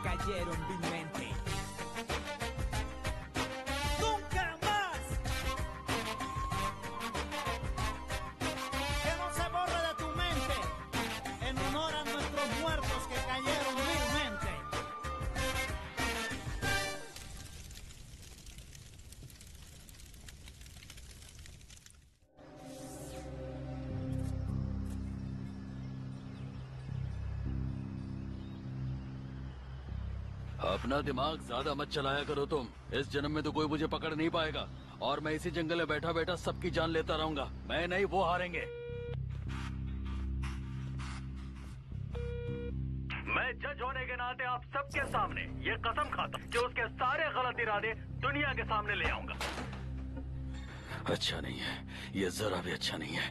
cayeron vilmente. ¡Nunca más! Que no se borre de tu mente, en honor a nuestros muertos que cayeron vilmente. अपना दिमाग ज्यादा मत चलाया करो तुम। इस जन्म में तो कोई मुझे पकड़ नहीं पाएगा और मैं इसी जंगल में बैठा बैठा सबकी जान लेता रहूंगा। मैं नहीं, वो हारेंगे। मैं जज होने के नाते आप सबके सामने ये कसम खाता हूं कि उसके सारे गलत इरादे दुनिया के सामने ले आऊंगा। अच्छा नहीं है, ये जरा भी अच्छा नहीं है।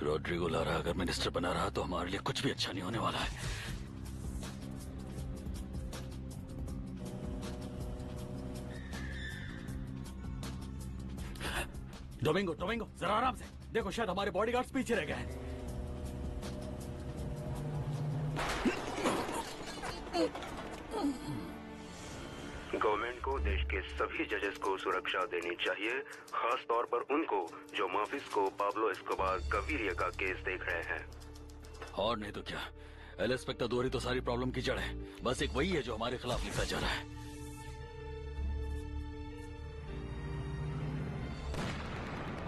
रोड्रिगो लारा अगर मिनिस्टर बना रहा तो हमारे लिए कुछ भी अच्छा नहीं होने वाला है। डोमिंगो, डोमिंगो, जरा आराम से देखो, शायद हमारे बॉडीगार्ड्स पीछे रह गए हैं। गवर्नमेंट को देश के सभी जजेस को सुरक्षा देनी चाहिए, खास तौर पर उनको जो माफिस्को पाब्लो एस्कोबार गवीरिया का केस देख रहे हैं। और नहीं तो क्या, एल एस्पेक्टाडोर ही तो सारी प्रॉब्लम की जड़ है। बस एक वही है जो हमारे खिलाफ लिखा जा रहा है।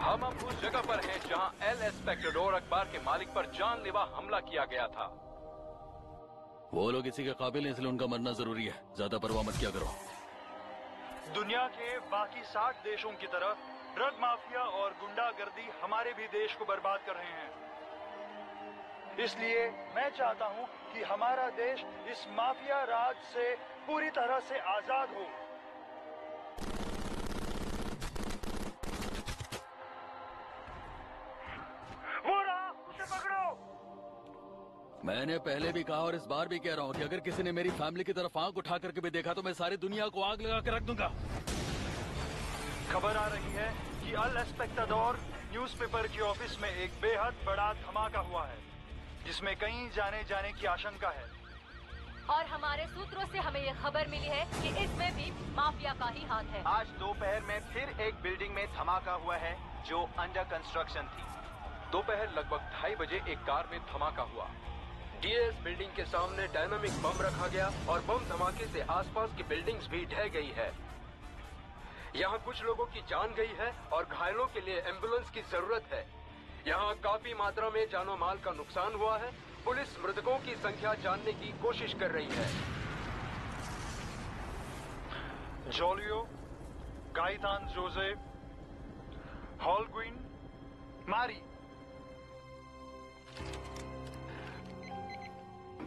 हम अब उस जगह पर हैं जहां एल एस्पेक्टाडोर अखबार के मालिक पर जानलेवा हमला किया गया था। वो लोग इसी के काबिल हैं, इसलिए उनका मरना जरूरी है। ज्यादा परवाह मत क्या करो। दुनिया के बाकी 60 देशों की तरह ड्रग माफिया और गुंडागर्दी हमारे भी देश को बर्बाद कर रहे हैं। इसलिए मैं चाहता हूं कि हमारा देश इस माफिया राज से पूरी तरह से आजाद हो। वो रहा, उसे पकड़ो। मैंने पहले भी कहा और इस बार भी कह रहा हूँ कि अगर किसी ने मेरी फैमिली की तरफ आंख उठा करके भी देखा तो मैं सारी दुनिया को आग लगा कर रख दूंगा। खबर आ रही है कि अल एस्पेक्टाडोर न्यूज़पेपर के ऑफिस में एक बेहद बड़ा धमाका हुआ है, जिसमें कहीं जाने की आशंका है। और हमारे सूत्रों से हमें यह खबर मिली है कि इसमें भी माफिया का ही हाथ है। आज दोपहर में फिर एक बिल्डिंग में धमाका हुआ है जो अंडर कंस्ट्रक्शन थी। दोपहर लगभग 2:30 बजे एक कार में धमाका हुआ। डीएस बिल्डिंग के सामने डायनामिक बम रखा गया और बम धमाके से आसपास की बिल्डिंग्स भी ढह गई है। यहाँ कुछ लोगों की जान गई है और घायलों के लिए एम्बुलेंस की जरूरत है। यहाँ काफी मात्रा में जानो माल का नुकसान हुआ है। पुलिस मृतकों की संख्या जानने की कोशिश कर रही है। जोलियो, गाइतान जोसे, हॉलग्विन, मारी।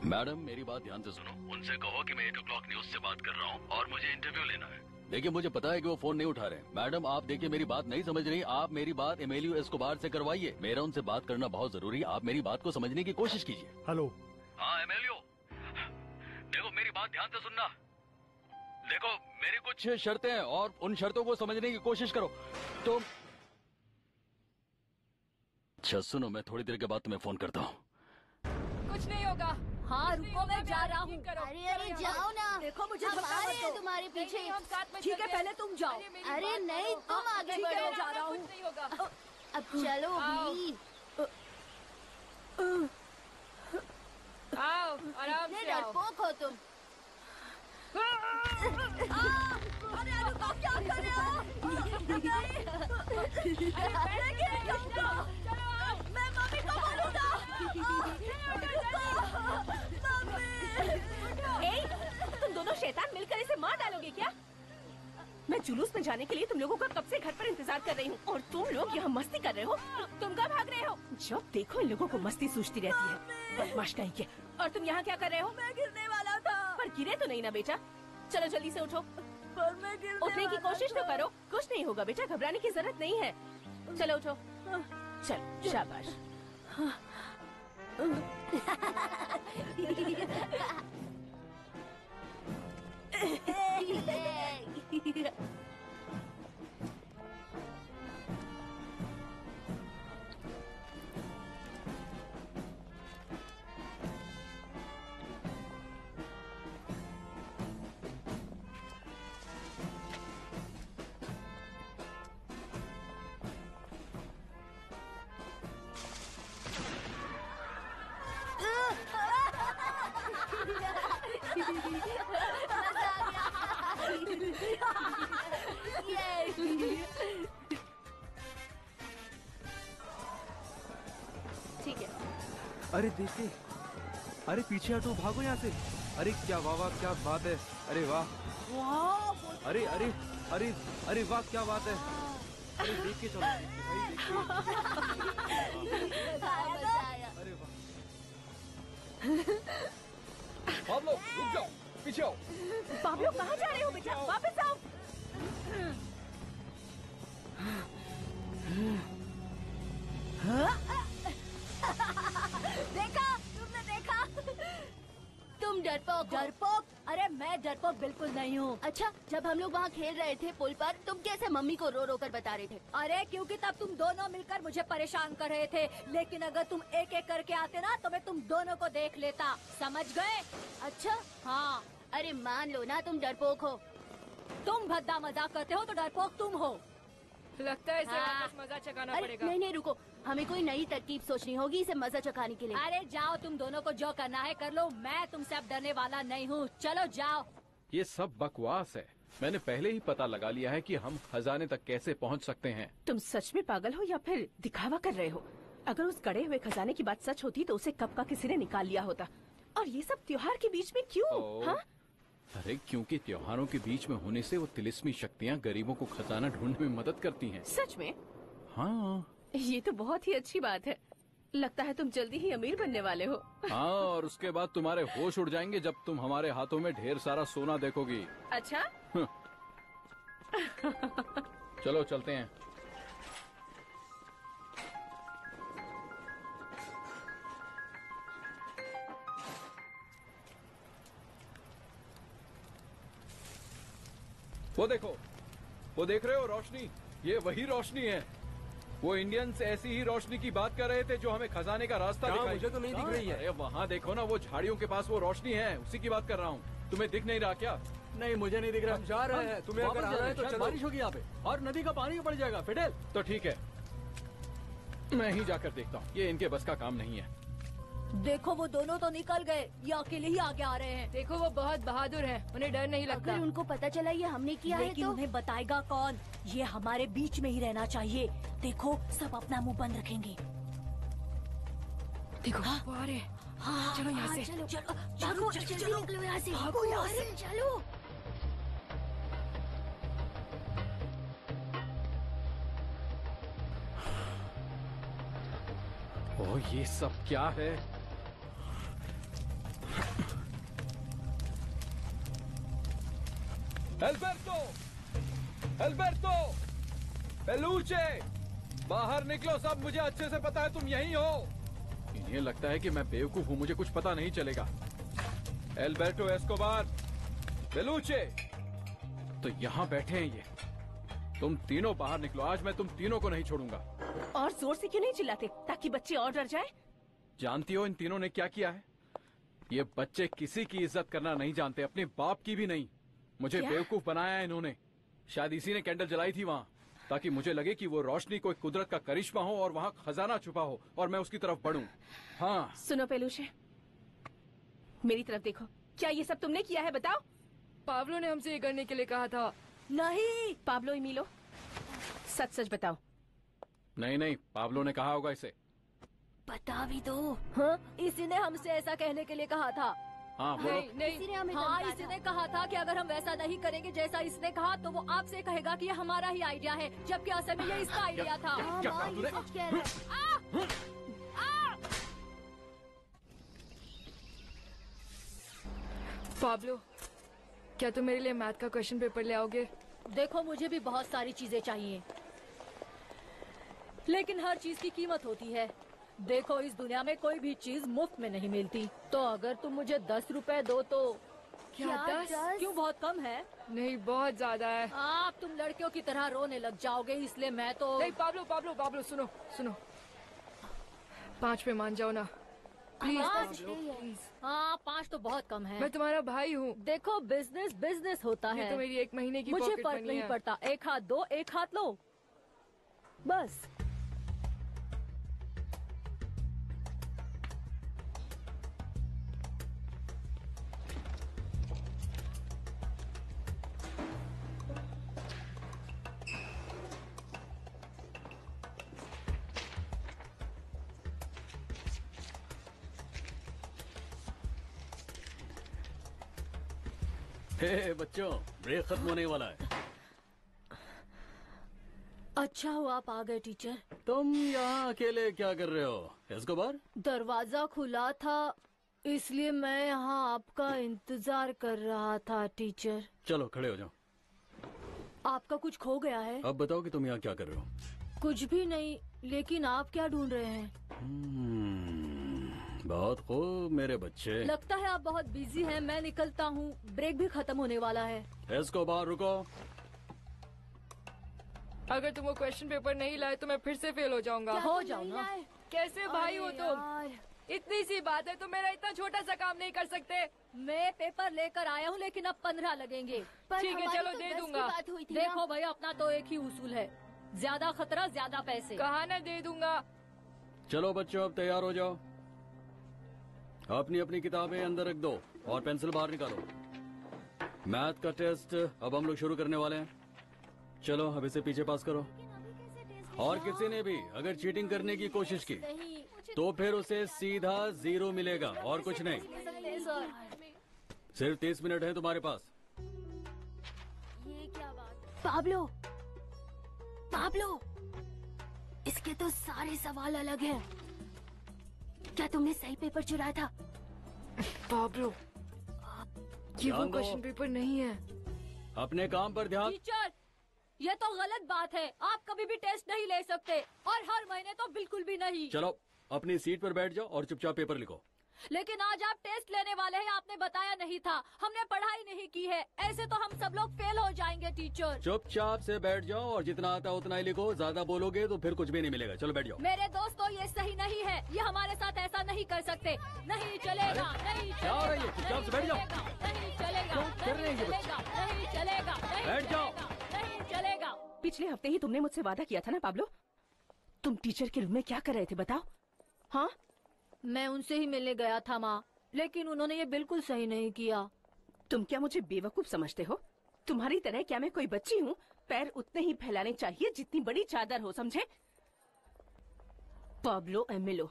मैडम, मेरी बात ध्यान से सुनो। उनसे कहो कि मैं 8 o'clock न्यूज से बात कर रहा हूँ और मुझे इंटरव्यू लेना है। देखिए, मुझे पता है कि वो फोन नहीं उठा रहे। मैडम, आप देखिए, मेरी बात नहीं समझ रही। आप मेरी बात एमेलियो एस्कोबार से करवाइए। मेरा उनसे बात करना बहुत जरूरी है। आप मेरी बात को समझने की कोशिश कीजिए। हेलो। हाँ एमेलियो, देखो मेरी बात ध्यान से सुनना। देखो, मेरी कुछ शर्तें हैं और उन शर्तों को समझने की कोशिश करो। तो अच्छा सुनो, मैं थोड़ी देर के बाद तुम्हें फोन करता हूँ। कुछ नहीं होगा। हाँ रुको, मैं जा रहा हूँ। अरे अरे जाओ ना, देखो मुझे हम आ रहे हैं तुम्हारे पीछे। ठीक है, पहले तुम जाओ। अरे नहीं, तुम आगे बढ़ो। मैं जा रहा हूँ। अब चलो भी। आओ, आराम से आओ। डरपोक हो तुम। अरे रुको, क्या कर रहे हो? मैं मम्मी को बोलूँगा। तुम दोनों शैतान मिलकर इसे मार डालोगे क्या? मैं जुलूस में जाने के लिए तुम लोगों का कब से घर पर इंतजार कर रही हूँ और तुम लोग यहाँ मस्ती कर रहे हो। तुम कहाँ भाग रहे हो? जब देखो इन लोगों को मस्ती सूझती रहती है। बदमाश कहीं के। और तुम यहाँ क्या कर रहे हो? मैं गिरने वाला था। पर गिरे तो नहीं ना बेटा? चलो जल्दी से उठो। पर मैं उठने की कोशिश तो करो। कुछ नहीं होगा बेटा, घबराने की जरूरत नहीं है। चलो उठो। चल, शाबाश। अरे देखिए, अरे पीछे हटो, भागो यहाँ से। अरे क्या वाह वाह, क्या बात है। अरे वाह, अरे अरे अरे अरे वाह, क्या बात है। अरे देख के चलो भाई, अरे वाह। पाब्लो रुक जाओ, पीछे आओ। पाब्लो कहाँ जा रहे हो बेटा, वापस आओ। देखा, तुमने देखा? तुम डरपोक। डरपोक? अरे मैं डरपोक बिल्कुल नहीं हूँ। अच्छा, जब हम लोग वहाँ खेल रहे थे पुल पर, तुम कैसे मम्मी को रो रो कर बता रहे थे? अरे क्योंकि तब तुम दोनों मिलकर मुझे परेशान कर रहे थे, लेकिन अगर तुम एक एक करके आते ना तो मैं तुम दोनों को देख लेता। समझ गए? अच्छा हाँ। अरे मान लो ना तुम डरपोक हो। तुम भद्दा मजाक करते हो तो डरपोक तुम हो। लगता है इसे हाँ। वापस मजा चकाना अरे पड़ेगा। नहीं नहीं रुको, हमें कोई नई तरकीब सोचनी होगी इसे मजा चखाने के लिए। अरे जाओ, तुम दोनों को जो करना है कर लो, मैं तुमसे अब डरने वाला नहीं हूँ। चलो जाओ। ये सब बकवास है। मैंने पहले ही पता लगा लिया है कि हम खजाने तक कैसे पहुंच सकते हैं। तुम सच में पागल हो या फिर दिखावा कर रहे हो? अगर उस गड़े हुए खजाने की बात सच होती तो उसे कब का किसी ने निकाल लिया होता। और ये सब त्योहार के बीच में क्यों? हाँ? अरे क्योंकि त्योहारों के बीच में होने से वो तिलिस्मी शक्तियाँ गरीबों को खजाना ढूंढने में मदद करती हैं। सच में? हाँ। ये तो बहुत ही अच्छी बात है। लगता है तुम जल्दी ही अमीर बनने वाले हो। हाँ, और उसके बाद तुम्हारे होश उड़ जाएंगे जब तुम हमारे हाथों में ढेर सारा सोना देखोगी। अच्छा? चलो चलते हैं। वो देखो, वो देख रहे हो रोशनी? ये वही रोशनी है। वो इंडियंस ऐसी ही रोशनी की बात कर रहे थे जो हमें खजाने का रास्ता दिखाई। मुझे तो नहीं दिख रही है। अरे वहाँ देखो ना, वो झाड़ियों के पास वो रोशनी है, उसी की बात कर रहा हूँ। तुम्हें दिख नहीं रहा क्या? नहीं, मुझे नहीं दिख रहा। हम जा रहे हैं, तुम्हें अगर आना है तो चलो। बारिश होगी यहाँ पे और नदी का पानी बढ़ जाएगा। फिडेल, तो ठीक है, मैं ही जाकर देखता हूँ। ये इनके बस का काम नहीं है। देखो वो दोनों तो निकल गए, ये अकेले ही आगे आ रहे हैं। देखो वो बहुत बहादुर हैं, उन्हें डर नहीं लगता। अगर उनको पता चला ये हमने किया है लेकिन तो उन्हें बताएगा कौन? ये हमारे बीच में ही रहना चाहिए। देखो सब अपना मुंह बंद रखेंगे। देखो वो आ रहे हैं। हाँ, चलो यहाँ से। चलो चलो भागो, जल्दी निकलो यहाँ से। भागो यहाँ से। चलो। ओह, ये सब क्या है? एल्बर्टो! एल्बर्टो! पेलूचे! बाहर निकलो सब, मुझे अच्छे से पता है तुम यहीं हो। इन्हें लगता है कि मैं बेवकूफ हूँ, मुझे कुछ पता नहीं चलेगा। Alberto Escobar, Peluche! तो यहाँ बैठे हैं ये। तुम तीनों बाहर निकलो, आज मैं तुम तीनों को नहीं छोड़ूंगा। और जोर से क्यों नहीं चिल्लाते ताकि बच्चे और डर जाए? जानती हो इन तीनों ने क्या किया है? ये बच्चे किसी की इज्जत करना नहीं जानते, अपने बाप की भी नहीं। मुझे बेवकूफ बनाया है इन्होंने। शायद इसी ने कैंडल जलाई थी वहाँ, ताकि मुझे लगे कि वो रोशनी कोई कुदरत का करिश्मा हो और वहाँ खजाना छुपा हो और मैं उसकी तरफ बढ़ूं। हाँ। सुनो पेलूशे, मेरी तरफ देखो। क्या ये सब तुमने किया है बताओ? पाब्लो ने हमसे ये करने के लिए कहा था। नहीं। पाब्लो इमीलो, सच सच बताओ। नहीं नहीं, पाब्लो ने कहा होगा इसे। बता भी दो। हाँ, इसी ने हमसे ऐसा कहने के लिए कहा था। हाँ बोलो। इसी ने हमें हाँ, धमकाया इसी था। ने कहा था कि अगर हम वैसा नहीं करेंगे जैसा इसने कहा तो वो आपसे कहेगा कि ये हमारा ही आइडिया है, जबकि असल में ये इसका आइडिया था। हाँ, क्या माँ, कहा ये तूने? सच कह रहा है। पाब्लो, क्या तुम मेरे लिए मैथ का क्वेश्चन पेपर ले आओगे? देखो मुझे भी बहुत सारी चीजें चाहिए, लेकिन हर चीज की कीमत होती है। देखो इस दुनिया में कोई भी चीज मुफ्त में नहीं मिलती, तो अगर तुम मुझे 10 रुपए दो तो। क्या 10? क्यों, बहुत कम है? नहीं, बहुत ज्यादा है। आप तुम लड़कियों की तरह रोने लग जाओगे, इसलिए मैं तो। नहीं पाब्लो, पाब्लो, पाब्लो, सुनो सुनो, 5 पे मान जाओ ना प्लीज। Pablo please. हाँ, 5 तो बहुत कम है। मैं तुम्हारा भाई हूँ। देखो बिजनेस बिजनेस होता ये है। तो मेरी 1 महीने की मुझे पॉकेट फर्क मनी नहीं है। पड़ता, एक हाथ दो, एक हाथ लो, बस। हे बच्चों, ब्रेक खत्म होने वाला है। अच्छा हुआ आप आ गए टीचर। तुम यहाँ अकेले क्या कर रहे हो एस्कोबार? दरवाजा खुला था इसलिए मैं यहाँ आपका इंतजार कर रहा था टीचर। चलो खड़े हो जाओ। आपका कुछ खो गया है? अब बताओ कि तुम यहाँ क्या कर रहे हो? कुछ भी नहीं, लेकिन आप क्या ढूंढ रहे हैं? बहुत खूब मेरे बच्चे। लगता है आप बहुत बिजी हैं। मैं निकलता हूँ, ब्रेक भी खत्म होने वाला है। एस्कोबार रुको। अगर तुम वो क्वेश्चन पेपर नहीं लाए तो मैं फिर से फेल हो जाऊंगा। हो जाओ ना। कैसे भाई हो तुम? इतनी सी बात है तो मेरा इतना छोटा सा काम नहीं कर सकते? मैं पेपर लेकर आया हूँ लेकिन अब 15 लगेंगे। ठीक है चलो दे दूंगा। देखो भैया अपना तो एक ही उसूल है, ज्यादा खतरा ज्यादा पैसे। कहा ना दे दूंगा। चलो बच्चों अब तैयार हो जाओ। अपनी अपनी किताबें अंदर रख दो और पेंसिल बाहर निकालो। मैथ का टेस्ट अब हम लोग शुरू करने वाले हैं। चलो अब इसे पीछे पास करो। और किसी ने भी अगर चीटिंग करने की कोशिश की तो फिर उसे सीधा 0 मिलेगा और कुछ नहीं। सिर्फ 30 मिनट है तुम्हारे पास। ये क्या बात? पाब्लो, पाब्लो, इसके तो सारे सवाल अलग हैं। क्या तुमने सही पेपर चुराया था? पाब्लो, ये वो क्वेश्चन पेपर नहीं है। अपने काम पर ध्यान। टीचर ये तो गलत बात है। आप कभी भी टेस्ट नहीं ले सकते और हर महीने तो बिल्कुल भी नहीं। चलो अपनी सीट पर बैठ जाओ और चुपचाप पेपर लिखो। लेकिन आज आप टेस्ट लेने वाले हैं, आपने बताया नहीं था। हमने पढ़ाई नहीं की है, ऐसे तो हम सब लोग फेल हो जाएंगे टीचर। चुपचाप से बैठ जाओ और जितना आता उतना ही लिखो। ज्यादा बोलोगे तो फिर कुछ भी नहीं मिलेगा। चलो बैठ जाओ। मेरे दोस्तों ये सही नहीं है, ये हमारे साथ ऐसा नहीं कर सकते। नहीं चलेगा, नहीं चलेगा, चुपचाप से बैठ जाओ। नहीं चलेगा, नहीं चलेगा, नहीं चलेगा, बैठ जाओ। नहीं चलेगा। पिछले हफ्ते ही तुमने मुझसे वादा किया था ना पाब्लो? तुम टीचर के रूम में क्या कर रहे थे बताओ? हाँ मैं उनसे ही मिलने गया था माँ, लेकिन उन्होंने ये बिल्कुल सही नहीं किया। तुम क्या मुझे बेवकूफ समझते हो? तुम्हारी तरह क्या मैं कोई बच्ची हूँ? पैर उतने ही फैलाने चाहिए जितनी बड़ी चादर हो, समझे? पाब्लो एमिलो,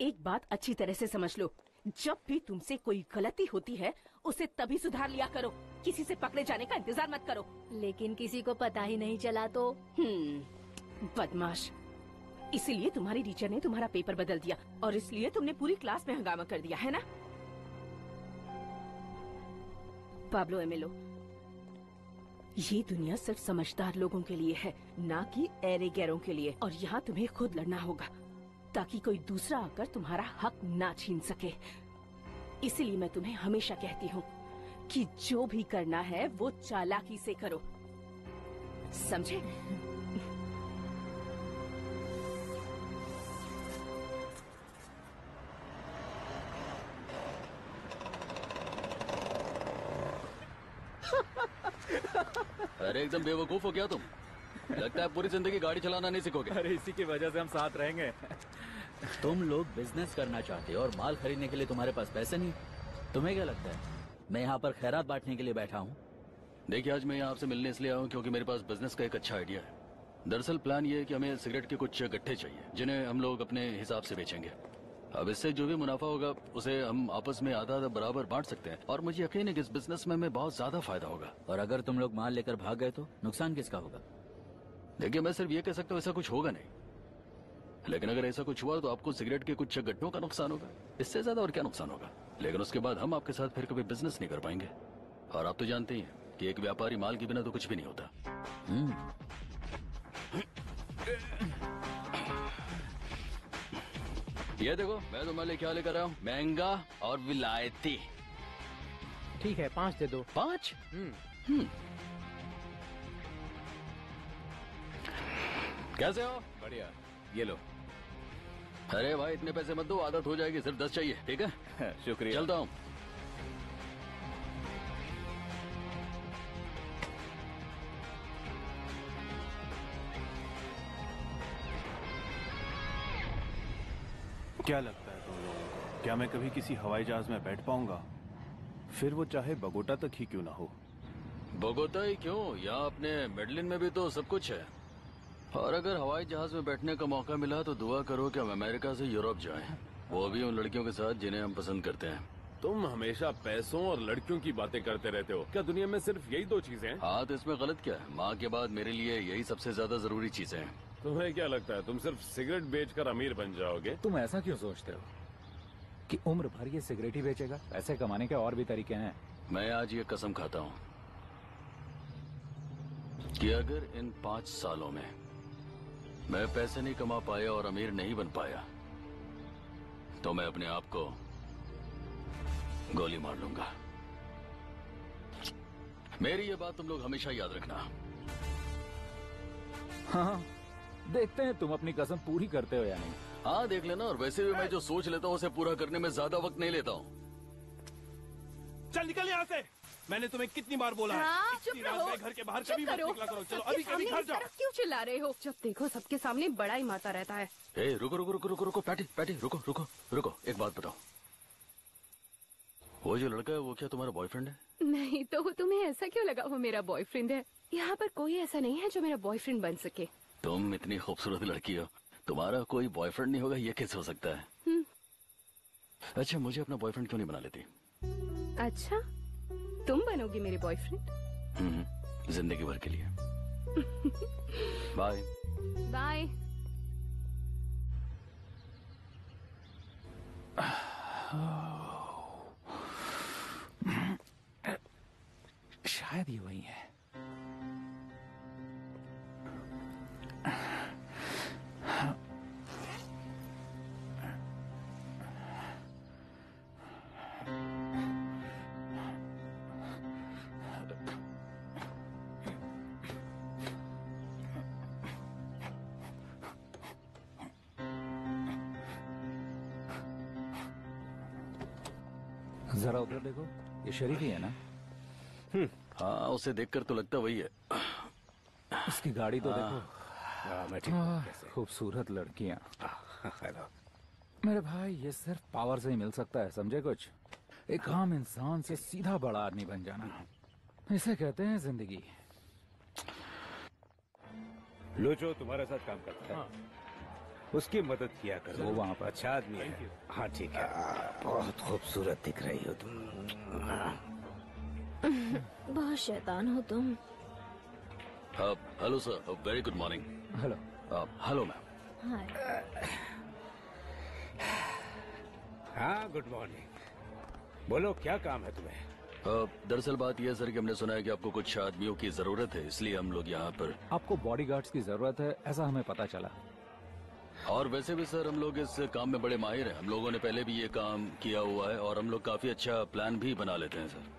एक बात अच्छी तरह से समझ लो, जब भी तुमसे कोई गलती होती है उसे तभी सुधार लिया करो। किसी से पकड़े जाने का इंतजार मत करो। लेकिन किसी को पता ही नहीं चला तो? बदमाश। इसीलिए तुम्हारी टीचर ने तुम्हारा पेपर बदल दिया और इसलिए तुमने पूरी क्लास में हंगामा कर दिया है ना? पाब्लो एमिलो, ये दुनिया सिर्फ समझदार लोगों के लिए है, ना कि ऐरे गैरों के लिए। और यहाँ तुम्हें खुद लड़ना होगा ताकि कोई दूसरा आकर तुम्हारा हक ना छीन सके। इसीलिए मैं तुम्हें हमेशा कहती हूँ कि जो भी करना है वो चालाकी से करो, समझे? अरे एकदम बेवकूफ हो क्या तुम? लगता है पूरी जिंदगी गाड़ी चलाना नहीं सीखोगे। अरे इसी की वजह से हम साथ रहेंगे। तुम लोग बिजनेस करना चाहते हो और माल खरीदने के लिए तुम्हारे पास पैसे नहीं। तुम्हें क्या लगता है मैं यहाँ पर खैरात बांटने के लिए बैठा हूँ? देखिए आज मैं यहाँ आपसे मिलने इसलिए आया हूँ क्योंकि मेरे पास बिजनेस का एक अच्छा आइडिया है। दरअसल प्लान ये है कि हमें सिगरेट के कुछ गट्ठे चाहिए जिन्हें हम लोग अपने हिसाब से बेचेंगे। अब इससे जो भी मुनाफा होगा उसे हम आपस में आधा आधा बराबर बांट सकते हैं और मुझे यकीन है कि इस बिजनेस में हमें बहुत ज्यादा फायदा होगा। और अगर तुम लोग माल लेकर भाग गए तो नुकसान किसका होगा? देखिए मैं सिर्फ ये कह सकता हूँ ऐसा कुछ होगा नहीं, लेकिन अगर ऐसा कुछ हुआ तो आपको सिगरेट के कुछ गट्ठों का नुकसान होगा। इससे ज्यादा और क्या नुकसान होगा? लेकिन उसके बाद हम आपके साथ फिर कभी बिजनेस नहीं कर पाएंगे। और आप तो जानते ही हैं कि एक व्यापारी माल के बिना तो कुछ भी नहीं होता। ये देखो मैं तुम्हारे लिए क्या लेकर आया हूँ, महंगा और विलायती। ठीक है 5 दे दो। 5? कैसे हो? बढ़िया, ये लो। अरे भाई इतने पैसे मत दो, आदत हो जाएगी। सिर्फ 10 चाहिए, ठीक है? शुक्रिया। चलता हूँ। क्या लगता है तुम लोगों को, क्या मैं कभी किसी हवाई जहाज में बैठ पाऊंगा? फिर वो चाहे बगोटा तक ही क्यों ना हो। बोगोता ही क्यों, यहाँ अपने मेडलिन में भी तो सब कुछ है। और अगर हवाई जहाज में बैठने का मौका मिला तो दुआ करो कि हम अमेरिका से यूरोप जाएं, वो भी उन लड़कियों के साथ जिन्हें हम पसंद करते हैं। तुम हमेशा पैसों और लड़कियों की बातें करते रहते हो। क्या दुनिया में सिर्फ यही दो चीजें हैं? हाँ, तो इसमें गलत क्या है? माँ के बाद मेरे लिए यही सबसे ज्यादा जरूरी चीजें हैं। तुम्हें क्या लगता है तुम सिर्फ सिगरेट बेचकर अमीर बन जाओगे? तुम ऐसा क्यों सोचते हो कि उम्र भर ये सिगरेट ही बेचेगा? पैसे कमाने के और भी तरीके हैं। मैं आज ये कसम खाता हूँ कि अगर इन 5 सालों में मैं पैसे नहीं कमा पाया और अमीर नहीं बन पाया तो मैं अपने आप को गोली मार लूंगा। मेरी ये बात तुम लोग हमेशा याद रखना। हाँ, देखते हैं तुम अपनी कसम पूरी करते हो या नहीं। हाँ, देख लेना। और वैसे भी मैं जो सोच लेता हूँ उसे पूरा करने में ज्यादा वक्त नहीं लेता हूँ। चल निकल यहाँ से। मैंने तुम्हें कितनी बार बोला है चुप इतनी रहो। रात में घर के बाहर चुप कभी मत करो। निकला करो। चलो सबके अभी कभी सामने घर इस जाओ। तरह क्यों चिल्ला रहे हो? जब देखो सबके सामने बड़ा ही माता रहता है। ए, रुको रुको रुको रुको रुको पैटी पैटी रुको रुको रुको, एक बात बताओ। वो जो लड़का है वो क्या तुम्हारा बॉयफ्रेंड है? नहीं तो तुम्हें ऐसा क्यों लगा वो मेरा बॉयफ्रेंड है? यहाँ पर कोई ऐसा नहीं है जो मेरा बॉयफ्रेंड बन सके। तुम इतनी खूबसूरत लड़की हो, तुम्हारा कोई बॉयफ्रेंड नहीं होगा ये कैसे हो सकता है? अच्छा, मुझे अपना बॉयफ्रेंड क्यों नहीं बना लेती? अच्छा, तुम बनोगी मेरे बॉयफ्रेंड? जिंदगी भर के लिए। Bye bye. शायद ये वही है। जरा उधर देखो, ये शरीफ ही है ना? हाँ, उसे देखकर तो लगता वही है। उसकी गाड़ी तो देखो। मैं ठीक हूँ। कैसे? खूबसूरत लड़कियां। मेरे भाई, ये सिर्फ पावर से ही मिल सकता है, समझे कुछ? एक आम इंसान से सीधा बड़ा आदमी बन जाना, इसे कहते हैं जिंदगी। लूचो तुम्हारे साथ काम करता है, उसकी मदद किया करो। वो वहाँ पर अच्छा आदमी है। हाँ ठीक है। बहुत खूबसूरत दिख रही हो तुम। बहुत शैतान हो तुम। Hello sir, very good morning. Hello. Hello ma'am. हाँ, गुड मॉर्निंग। बोलो क्या काम है तुम्हें? दरअसल बात यह है सर कि हमने सुना है कि आपको कुछ आदमियों की जरूरत है, इसलिए हम लोग यहाँ पर। आपको बॉडीगार्ड्स की जरूरत है ऐसा हमें पता चला। और वैसे भी सर हम लोग इस काम में बड़े माहिर हैं। हम लोगों ने पहले भी ये काम किया हुआ है और हम लोग काफी अच्छा प्लान भी बना लेते हैं सर।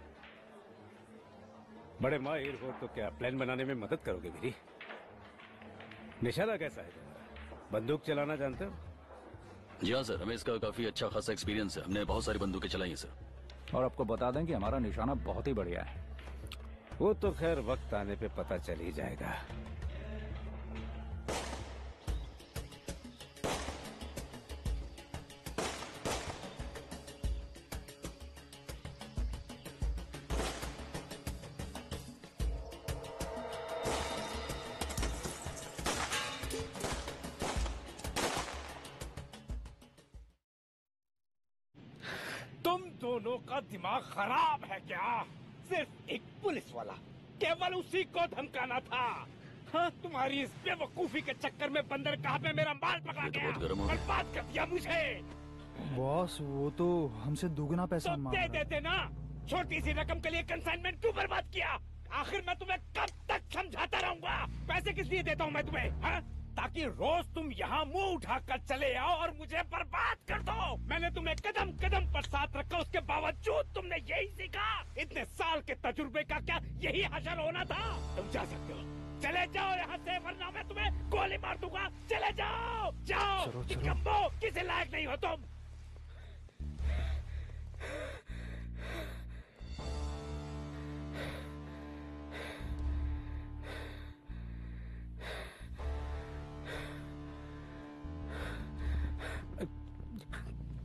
बड़े माहिर हो तो क्या प्लान बनाने में मदद करोगे मेरी? निशाना कैसा है तुम्हारा? बंदूक चलाना जानते हो? जी हाँ सर, हमें इसका काफी अच्छा खासा एक्सपीरियंस है। हमने बहुत सारी बंदूकें चलाई हैं सर। और आपको बता दें कि हमारा निशाना बहुत ही बढ़िया है। वो तो खैर वक्त आने पे पता चल ही जाएगा। तुम दोनों का दिमाग खराब है क्या? सिर्फ एक पुलिस वाला, केवल उसी को धमकाना था। हाँ, तुम्हारी इस बेवकूफी के चक्कर में बंदर कहाँ पे मेरा माल पकड़ा गया, बर्बाद कर दिया मुझे। बॉस, वो तो हमसे दुगना पैसा तो मांग दे रहा है। देते ना। छोटी सी रकम के लिए कंसाइनमेंट क्यों बर्बाद किया? आखिर मैं तुम्हें कब तक समझाता रहूंगा? पैसे किस लिए देता हूँ मैं तुम्हें? हाँ? ताकि रोज तुम यहाँ मुंह उठाकर चले आओ और मुझे बर्बाद कर दो। मैंने तुम्हें कदम कदम पर साथ रखा, उसके बावजूद तुमने यही सीखा। इतने साल के तजुर्बे का क्या यही हासिल होना था? तुम जा सकते हो, चले जाओ यहाँ से, वरना मैं तुम्हें गोली मार दूंगा। चले जाओ, जाओ। निकम्मो, किसी लायक नहीं हो तुम।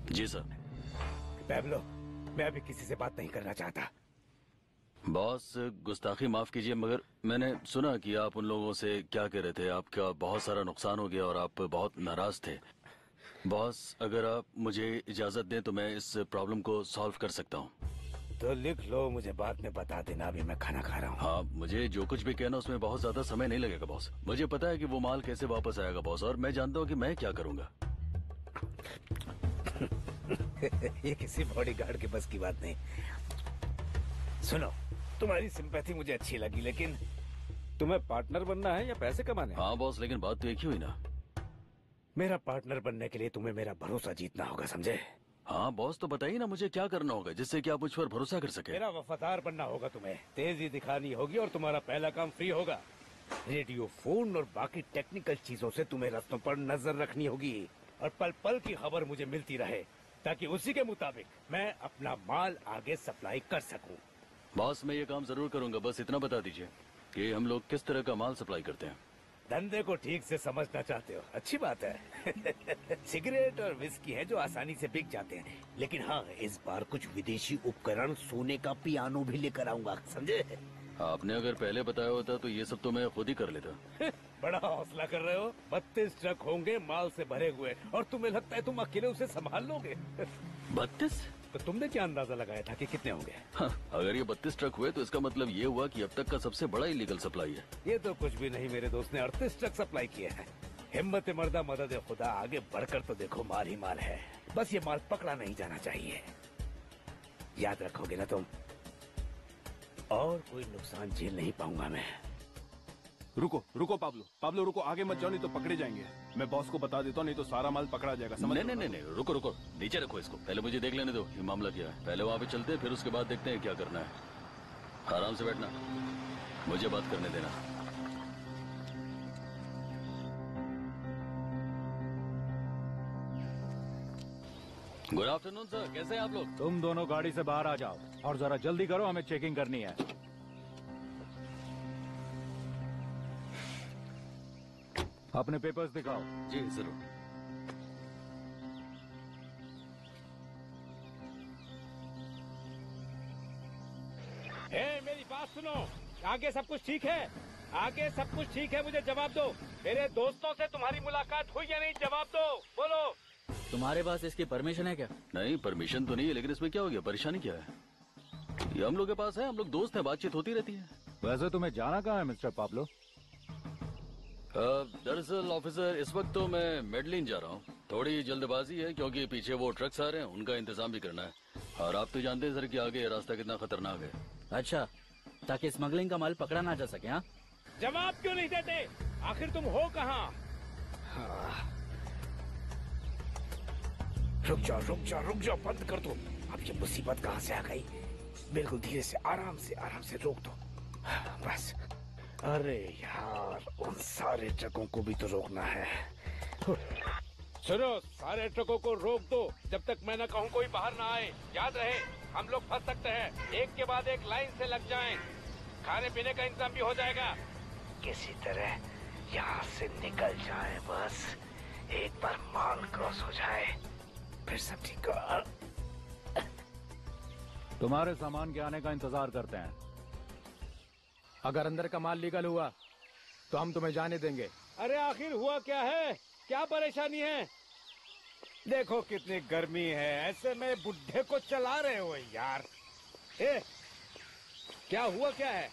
जी सर। पैब्लो, मैं अभी किसी से बात नहीं करना चाहता। बॉस, गुस्ताखी माफ कीजिए, मगर मैंने सुना कि आप उन लोगों से क्या कह रहे थे। आपका बहुत सारा नुकसान हो गया और आप बहुत नाराज थे। बॉस, अगर आप मुझे इजाजत दें तो मैं इस प्रॉब्लम को सॉल्व कर सकता हूँ। तो लिख लो, मुझे बाद में बता देना, अभी मैं खाना खा रहा हूँ। हाँ, मुझे जो कुछ भी कहना उसमें बहुत ज्यादा समय नहीं लगेगा बॉस। मुझे पता है कि वो माल कैसे वापस आएगा बॉस, और मैं जानता हूँ कि मैं क्या करूँगा। ये किसी बॉडीगार्ड के बस की बात नहीं। सुनो, तुम्हारी सिंपैथी मुझे अच्छी लगी, लेकिन तुम्हें पार्टनर बनना है या पैसे कमाने? हाँ बॉस, लेकिन बात तो एक ही हुई ना। मेरा पार्टनर बनने के लिए तुम्हें मेरा भरोसा जीतना होगा, समझे? हाँ बॉस, तो बताइए ना मुझे क्या करना होगा जिससे कि आप मुझ पर भरोसा कर सके। मेरा वफादार बनना होगा तुम्हें, तेजी दिखानी होगी और तुम्हारा पहला काम फ्री होगा। रेडियो, फोन और बाकी टेक्निकल चीजों से तुम्हें रास्तों पर नजर रखनी होगी और पल पल की खबर मुझे मिलती रहे, ताकि उसी के मुताबिक मैं अपना माल आगे सप्लाई कर सकूं। बॉस, मैं ये काम जरूर करूंगा, बस इतना बता दीजिए कि हम लोग किस तरह का माल सप्लाई करते हैं। धंधे को ठीक से समझना चाहते हो, अच्छी बात है। सिगरेट और विस्की है जो आसानी से बिक जाते हैं, लेकिन हाँ, इस बार कुछ विदेशी उपकरण, सोने का पियानो भी लेकर आऊंगा, समझे? आपने अगर पहले बताया होता तो ये सब तो मैं खुद ही कर लेता। बड़ा हौसला कर रहे हो। 32 ट्रक होंगे माल से भरे हुए, और तुम्हें लगता है तुम अकेले उसे संभाल लोगे? 32? तो तुमने क्या अंदाजा लगाया था कि कितने होंगे? हाँ, अगर ये 32 ट्रक हुए तो इसका मतलब ये हुआ कि अब तक का सबसे बड़ा इलीगल सप्लाई है। ये तो कुछ भी नहीं, मेरे दोस्त ने 38 ट्रक सप्लाई किए हैं। हिम्मत मर्दा मदद खुदा, आगे बढ़कर तो देखो, माल ही माल है। बस ये माल पकड़ा नहीं जाना चाहिए, याद रखोगे ना तुम? और कोई नुकसान झेल नहीं पाऊंगा मैं। रुको रुको पाब्लो रुको, आगे मत जाओ नहीं तो पकड़े जाएंगे। मैं बॉस को बता देता हूँ, नहीं तो सारा माल पकड़ा जाएगा, समझ? नहीं, रुको, नीचे रखो इसको, पहले मुझे देख लेने दो ये मामला क्या है। पहले वहाँ पे चलते हैं, फिर उसके बाद देखते हैं क्या करना है। आराम से बैठना, मुझे बात करने देना। गुड आफ्टरनून सर, कैसे हैं आप लोग? तुम दोनों गाड़ी से बाहर आ जाओ और जरा जल्दी करो, हमें चेकिंग करनी है। अपने पेपर्स दिखाओ। जी जरूर। मेरी बात सुनो, आगे सब कुछ ठीक है? आगे सब कुछ ठीक है, मुझे जवाब दो। मेरे दोस्तों से तुम्हारी मुलाकात हुई या नहीं, जवाब दो, बोलो। तुम्हारे पास इसकी परमिशन है क्या? नहीं, परमिशन तो नहीं है, लेकिन इसमें क्या हो गया? परेशानी क्या है? ये हम लोग के पास है, हम लोग दोस्त हैं, बातचीत होती रहती है। वैसे तुम्हें जाना कहाँ है मिस्टर पाब्लो? दरअसल ऑफिसर, इस वक्त तो मैं मेडलिन जा रहा हूँ। थोड़ी जल्दबाजी है क्योंकि पीछे वो ट्रक्स आ रहे हैं, उनका इंतजाम भी करना है। और आप तो जानते हैं सर कि आगे रास्ता कितना खतरनाक है। अच्छा, ताकि स्मगलिंग का माल पकड़ा ना जा सके। हाँ, जवाब क्यों नहीं देते? आखिर तुम हो कहाँ? रुक जाओ, बंद कर दो। अब ये मुसीबत कहाँ से आ गई? बिल्कुल धीरे से, आराम से रोक दो, बस। अरे यार, उन सारे ट्रकों को भी तो रोकना है। सुनो, सारे ट्रकों को रोक दो जब तक मैं न कहूँ कोई बाहर ना आए। याद रहे, हम लोग फंस सकते हैं। एक के बाद एक लाइन से लग जाएं। खाने पीने का इंतजाम भी हो जाएगा। किसी तरह यहाँ से निकल जाए, बस एक बार माल क्रॉस हो जाए, फिर सब ठीक हो। तुम्हारे सामान के आने का इंतजार करते हैं। अगर अंदर का माल लीगल हुआ तो हम तुम्हें जाने देंगे। अरे आखिर हुआ क्या है? क्या परेशानी है? देखो कितनी गर्मी है, ऐसे में बुढ़े को चला रहे हो यार। क्या हुआ, क्या है?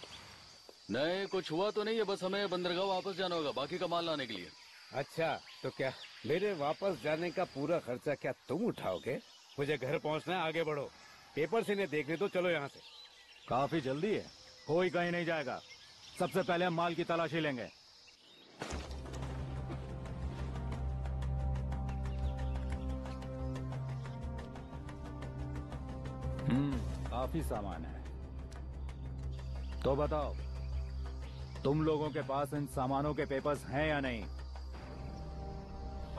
नहीं, कुछ हुआ तो नहीं है, बस हमें बंदरगाह वापस जाना होगा बाकी का माल लाने के लिए। अच्छा, तो क्या मेरे वापस जाने का पूरा खर्चा क्या तुम उठाओगे? मुझे घर पहुंचना है, आगे बढ़ो। पेपर से इन्हें देखने दो, चलो यहाँ से। काफी जल्दी है, कोई कहीं नहीं जाएगा। सबसे पहले हम माल की तलाशी लेंगे। काफी सामान है। तो बताओ, तुम लोगों के पास इन सामानों के पेपर्स हैं या नहीं?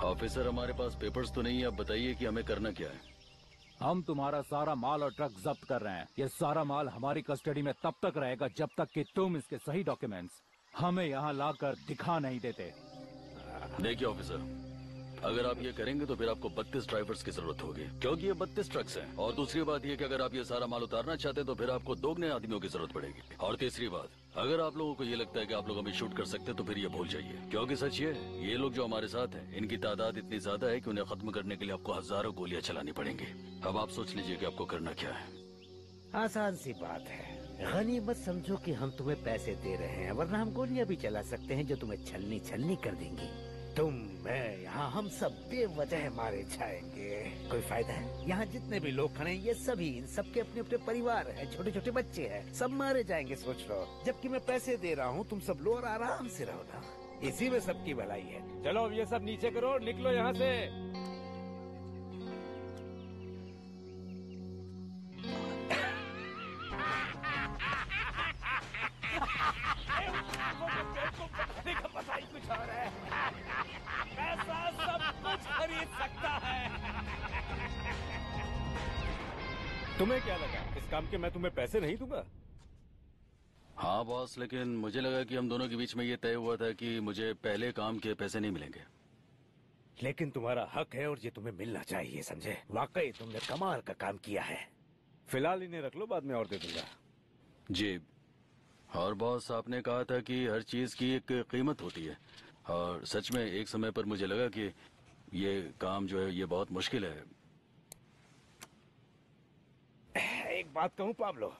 ऑफिसर, हमारे पास पेपर्स तो नहीं है। अब बताइए कि हमें करना क्या है। हम तुम्हारा सारा माल और ट्रक जब्त कर रहे हैं। ये सारा माल हमारी कस्टडी में तब तक रहेगा जब तक कि तुम इसके सही डॉक्यूमेंट्स हमें यहाँ लाकर दिखा नहीं देते। देखिए ऑफिसर, अगर आप ये करेंगे तो फिर आपको 32 ड्राइवर्स की जरूरत होगी, क्योंकि ये 32 ट्रक्स हैं। और दूसरी बात ये कि अगर आप ये सारा माल उतारना चाहते हैं तो फिर आपको 2 नए आदमियों की जरूरत पड़ेगी। और तीसरी बात, अगर आप लोगों को ये लगता है कि आप लोग हमें शूट कर सकते हैं तो फिर ये भूल जाइए, क्योंकि सच ये लोग जो हमारे साथ हैं इनकी तादाद इतनी ज्यादा है कि उन्हें खत्म करने के लिए आपको हजारों गोलियां चलानी पड़ेंगी। अब आप सोच लीजिए कि आपको करना क्या है। आसान सी बात है, गनीमत समझो कि हम तुम्हें पैसे दे रहे हैं, वरना हम गोलियां भी चला सकते हैं जो तुम्हें छलनी छलनी कर देंगी। तुम, मैं, यहाँ हम सब बेवजह मारे जाएंगे। कोई फायदा है? यहाँ जितने भी लोग खड़े हैं ये सभी, इन सबके अपने अपने परिवार हैं, छोटे छोटे बच्चे हैं, सब मारे जाएंगे सोच लो। जबकि मैं पैसे दे रहा हूँ, तुम सब लोग और आराम से रहो ना, इसी में सबकी भलाई है। चलो अब ये सब नीचे करो, निकलो यहाँ से। कुछ और है, पैसा सब कुछ खरीद सकता है। तुम्हें क्या लगा इस काम के मैं तुम्हें पैसे नहीं दूंगा? हाँ बॉस, लेकिन मुझे लगा कि हम दोनों के बीच में ये तय हुआ था कि मुझे पहले काम के पैसे नहीं मिलेंगे। लेकिन तुम्हारा हक है और ये तुम्हें मिलना चाहिए, समझे? वाकई तुमने कमाल का काम किया है। फिलहाल इन्हें रख लो, बाद में और दे दूंगा। जी। और बॉस, आपने कहा था कि हर चीज की एक कीमत होती है, और सच में एक समय पर मुझे लगा कि ये काम जो है ये बहुत मुश्किल है। एक बात कहूँ पाब्लो,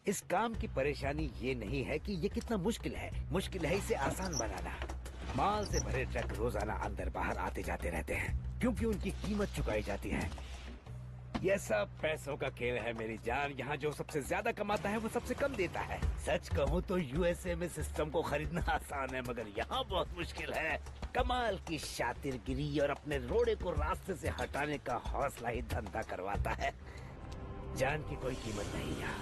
इस काम की परेशानी ये नहीं है कि ये कितना मुश्किल है इसे आसान बनाना। माल से भरे ट्रक रोजाना अंदर बाहर आते जाते रहते हैं, क्योंकि उनकी कीमत चुकाई जाती है। यह सब पैसों का खेल है मेरी जान। यहाँ जो सबसे ज्यादा कमाता है वो सबसे कम देता है। सच कहूँ तो यूएसए में सिस्टम को खरीदना आसान है, मगर यहाँ बहुत मुश्किल है। कमाल की शातिरगिरी और अपने रोड़े को रास्ते से हटाने का हौसला ही धंधा करवाता है। जान की कोई कीमत नहीं यहाँ।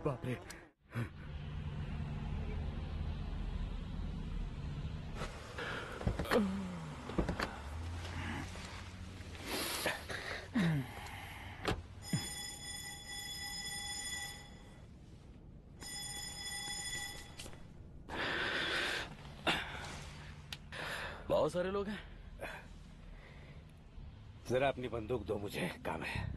बाप रे, बहुत सारे लोग हैं। जरा अपनी बंदूक दो, मुझे काम है।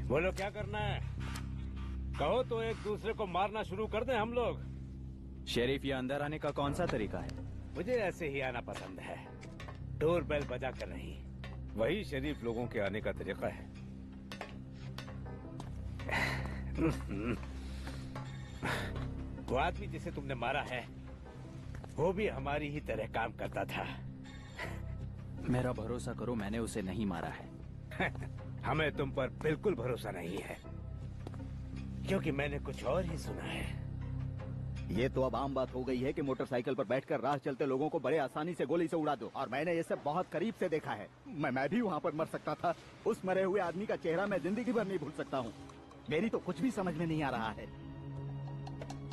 बोलो क्या करना है? कहो तो एक दूसरे को मारना शुरू कर दें हम लोग। शेरिफ, ये अंदर आने का कौन सा तरीका है? मुझे ऐसे ही आना पसंद है, डोर बेल बजा कर नहीं। वही शरीफ लोगों के आने का तरीका है। वो आदमी जिसे तुमने मारा है वो भी हमारी ही तरह काम करता था। मेरा भरोसा करो, मैंने उसे नहीं मारा है। हमें तुम पर बिल्कुल भरोसा नहीं है, क्योंकि मैंने कुछ और ही सुना है। ये तो अब आम बात हो गई है कि मोटरसाइकिल पर बैठकर राह चलते लोगों को बड़े आसानी से गोली से उड़ा दो, और मैंने ये सब बहुत करीब से देखा है। मैं भी वहाँ पर मर सकता था। उस मरे हुए आदमी का चेहरा मैं जिंदगी भर नहीं भूल सकता हूँ। मेरी तो कुछ भी समझ में नहीं आ रहा है।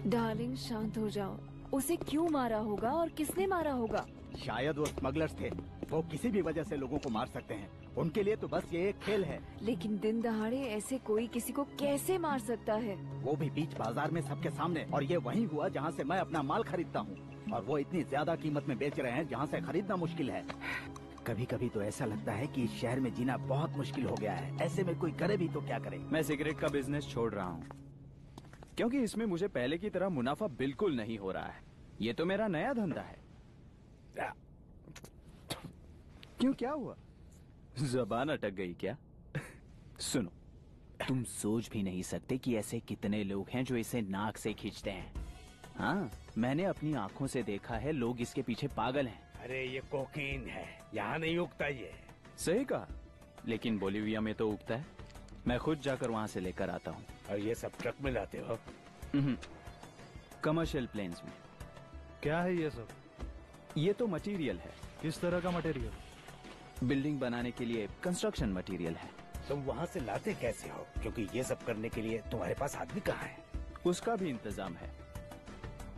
डार्लिंग, शांत हो जाओ। उसे क्यों मारा होगा और किसने मारा होगा? शायद वो स्मगलर्स थे। वो किसी भी वजह से लोगों को मार सकते हैं। उनके लिए तो बस ये एक खेल है। लेकिन दिन दहाड़े ऐसे कोई किसी को कैसे मार सकता है? वो भी बीच बाजार में सबके सामने। और ये वहीं हुआ जहाँ से मैं अपना माल खरीदता हूँ, और वो इतनी ज्यादा कीमत में बेच रहे हैं जहाँ से खरीदना मुश्किल है। कभी कभी तो ऐसा लगता है कि इस शहर में जीना बहुत मुश्किल हो गया है। ऐसे में कोई करे भी तो क्या करे। मैं सिगरेट का बिजनेस छोड़ रहा हूँ, क्योंकि इसमें मुझे पहले की तरह मुनाफा बिल्कुल नहीं हो रहा है। ये तो मेरा नया धंधा है। क्यों, क्या हुआ? जबान अटक गई क्या? सुनो, तुम सोच भी नहीं सकते कि ऐसे कितने लोग हैं जो इसे नाक से खींचते हैं। हाँ, मैंने अपनी आंखों से देखा है। लोग इसके पीछे पागल हैं। अरे ये कोकीन है, यहाँ नहीं उगता ये। सही कहा, लेकिन बोलिविया में तो उगता है। मैं खुद जाकर वहाँ से लेकर आता हूँ। और ये सब ट्रक में लाते हो? कमर्शियल प्लेन्स में। क्या है ये सब? ये तो मटेरियल है। किस तरह का मटेरियल? बिल्डिंग बनाने के लिए कंस्ट्रक्शन मटेरियल है। तुम वहाँ से लाते कैसे हो? क्योंकि ये सब करने के लिए तुम्हारे पास आदमी कहाँ है? उसका भी इंतजाम है।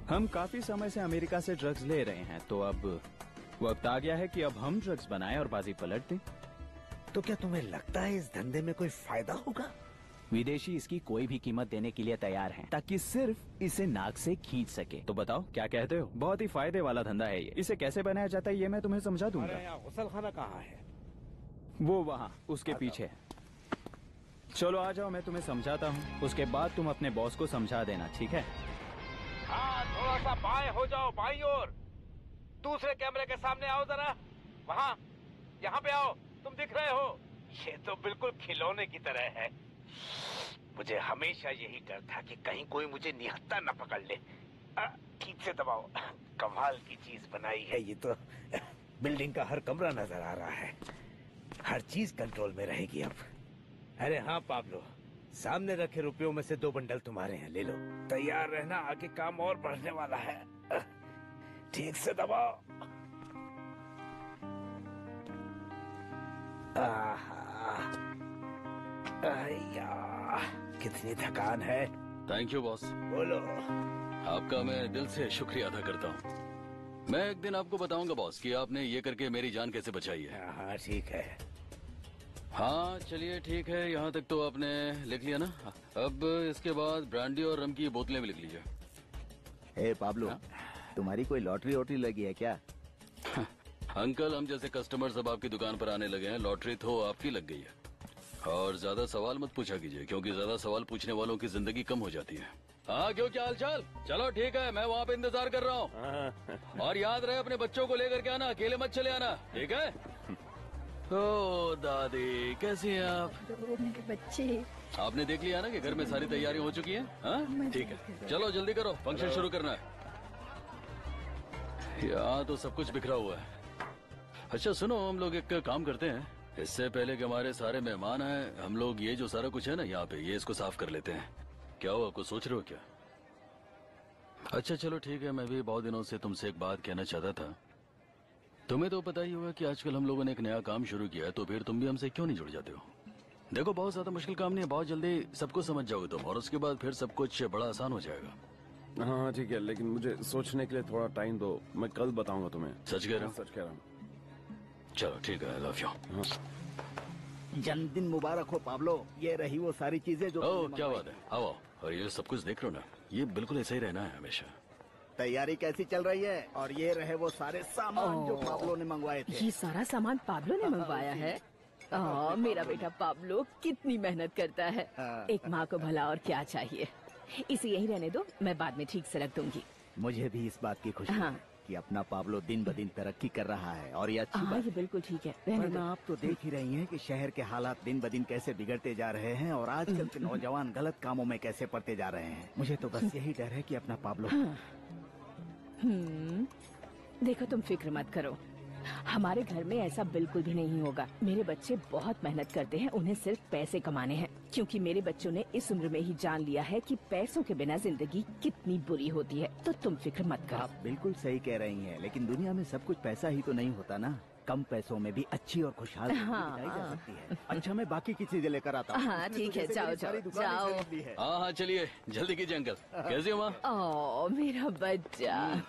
हम काफी समय से अमेरिका से ड्रग्स ले रहे हैं, तो अब वक्त आ गया है कि अब हम ड्रग्स बनाएं और बाजी पलट दें। तो क्या तुम्हें लगता है इस धंधे में कोई फायदा होगा? विदेशी इसकी कोई भी कीमत देने के लिए तैयार हैं, ताकि सिर्फ इसे नाक से खींच सके। तो बताओ क्या कहते हो? बहुत ही फायदे वाला धंधा है ये। इसे कैसे बनाया जाता है ये मैं तुम्हें समझा दूंगा। गुसल खाना कहाँ है? वो वहाँ उसके पीछे है। चलो आ जाओ, मैं तुम्हें समझाता हूँ, उसके बाद तुम अपने बॉस को समझा देना, ठीक है? हाँ, थोड़ा सा बाएं हो जाओ, बाईं ओर। दूसरे कैमरे के सामने आओ जरा। वहाँ, यहाँ पे आओ। तुम दिख रहे हो? ये तो बिल्कुल खिलौने की तरह है। मुझे हमेशा यही डर था कि कहीं कोई मुझे निहत्था न पकड़ ले। ठीक से दबाओ। कमाल की चीज बनाई है ये तो। बिल्डिंग का हर कमरा नजर आ रहा है। हर चीज कंट्रोल में रहेगी अब। अरे हाँ पाब्लो, सामने रखे रुपयों में से 2 बंडल तुम्हारे हैं, ले लो। तैयार रहना, आगे काम और बढ़ने वाला है। ठीक से दबाओ। कितनी थकान है। Thank you boss. बोलो। आपका मैं दिल से शुक्रिया अदा करता हूँ। मैं एक दिन आपको बताऊंगा बॉस कि आपने ये करके मेरी जान कैसे बचाई है। हाँ ठीक है। हाँ चलिए ठीक है, यहाँ तक तो आपने लिख लिया ना। अब इसके बाद ब्रांडी और रम की बोतलें भी लिख लीजिए। हे पाब्लो, तुम्हारी कोई लॉटरी वॉटरी लगी है क्या? अंकल, हम जैसे कस्टमर्स अब आपकी दुकान पर आने लगे हैं। लॉटरी तो आपकी लग गई है। और ज्यादा सवाल मत पूछा कीजिए, क्योंकि ज्यादा सवाल पूछने वालों की जिंदगी कम हो जाती है। हाँ क्यों, क्या हाल चाल? चलो ठीक है, मैं वहाँ पे इंतजार कर रहा हूँ। और याद रहे अपने बच्चों को लेकर के आना, अकेले मत चले आना, ठीक है? ओ दादी, कैसी हैं आप? मेरे बच्चे। आपने देख लिया ना कि घर में सारी तैयारी हो चुकी है? हाँ ठीक है, चलो जल्दी करो, फंक्शन शुरू करना है। यहाँ तो सब कुछ बिखरा हुआ है। अच्छा सुनो, हम लोग एक काम करते हैं, इससे पहले कि हमारे सारे मेहमान आए, हम लोग ये जो सारा कुछ है ना यहाँ पे, ये इसको साफ कर लेते हैं। क्या हुआ, कुछ सोच रहे हो क्या? अच्छा चलो ठीक है, मैं भी बहुत दिनों से तुमसे एक बात कहना चाहता था। तुम्हें तो पता ही होगा कि आजकल हम लोगों ने एक नया काम शुरू किया है, तो फिर तुम भी हमसे क्यों नहीं जुड़ जाते हो? देखो बहुत ज्यादा मुश्किल काम नहीं है, बहुत जल्दी सब कुछ समझ जाओगे तुम, और उसके बाद फिर सब कुछ बड़ा आसान हो जाएगा। हाँ ठीक है, लेकिन मुझे सोचने के लिए थोड़ा टाइम दो, मैं कल बताऊंगा तुम्हें। सच कह रहा हूँ? सच कह रहा हूँ। चलो ठीक है, लव यू। जन्मदिन मुबारक हो पाब्लो। ये रही वो सारी चीजें जो क्या बात है, आओ। और ये सब कुछ देख रहे हो ना, ये बिल्कुल ऐसा ही रहना है हमेशा। तैयारी कैसी चल रही है? और ये रहे वो सारे सामान जो पाब्लो ने मंगवाए थे। ये सारा सामान पाब्लो ने मंगवाया है? मेरा बेटा पाब्लो कितनी मेहनत करता है। एक माँ को भला और क्या चाहिए। इसे यही रहने दो, मैं बाद में ठीक से रख दूंगी। मुझे भी इस बात की खुशी है कि अपना पाब्लो दिन ब दिन तरक्की कर रहा है, और ये अच्छी बात। ये बिल्कुल ठीक है, रहने दो। आप तो देख ही रही हैं कि शहर के हालात दिन ब दिन कैसे बिगड़ते जा रहे हैं, और आजकल के नौजवान गलत कामों में कैसे पड़ते जा रहे हैं। मुझे तो बस यही डर है कि अपना पाब्लो। देखो तुम फिक्र मत करो, हमारे घर में ऐसा बिल्कुल भी नहीं होगा। मेरे बच्चे बहुत मेहनत करते हैं, उन्हें सिर्फ पैसे कमाने हैं, क्योंकि मेरे बच्चों ने इस उम्र में ही जान लिया है कि पैसों के बिना जिंदगी कितनी बुरी होती है। तो तुम फिक्र मत करो। आप बिल्कुल सही कह रही हैं, लेकिन दुनिया में सब कुछ पैसा ही तो नहीं होता ना। कम पैसों में भी अच्छी और खुशहाल जिंदगी बिताई जा सकती है। अच्छा मैं बाकी की चीजें लेकर आता हूँ। हाँ ठीक है, जाओ जाओ। हाँ हाँ चलिए, जल्दी कीजिए अंकल। कैसी हो माँ? ओ मेरा बच्चा।